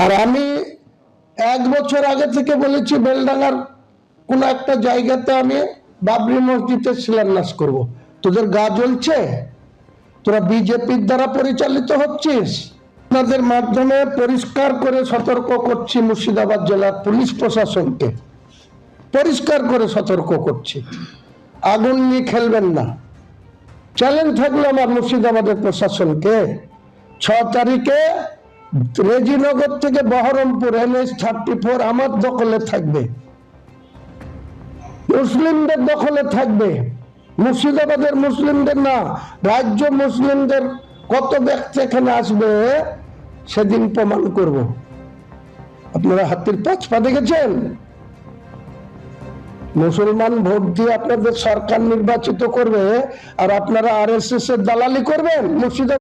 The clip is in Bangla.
আর আমি 1 বছর আগে থেকে বলেছি বেলডাঙ্গার কোন একটা জায়গাতে আমি বাবরি মসজিদের শিলান্যাস করব। তোদের গা জ্বলছে? তোরা বিজেপির দ্বারা পরিচালিত হচ্ছিস। আপনাদের মাধ্যমে পরিষ্কার করে সতর্ক করছি মুর্শিদাবাদ জেলার পুলিশ প্রশাসনকে, পরিষ্কার করে সতর্ক করছি, আগুন নিয়ে খেলবেন না। চ্যালেঞ্জ থাকলো আমার মুর্শিদাবাদের প্রশাসনকে, 6 তারিখে রেজিনগর থেকে বহরমপুর NH-34 আমার দখলে থাকবে, মুসলিমদের দখলে থাকবে, মুর্শিদাবাদের মুসলিমদের না, রাজ্য মুসলিমদের কত ব্যক্তি এখানে আসবে সেদিন প্রমাণ করব। আপনারা হাতির পা দেখেছেন? মুসলমান ভোট দিয়ে আপনাদের সরকার নির্বাচিত করবে আর আপনারা RSS এর দালালি করবেন মুর্শিদাবাদ।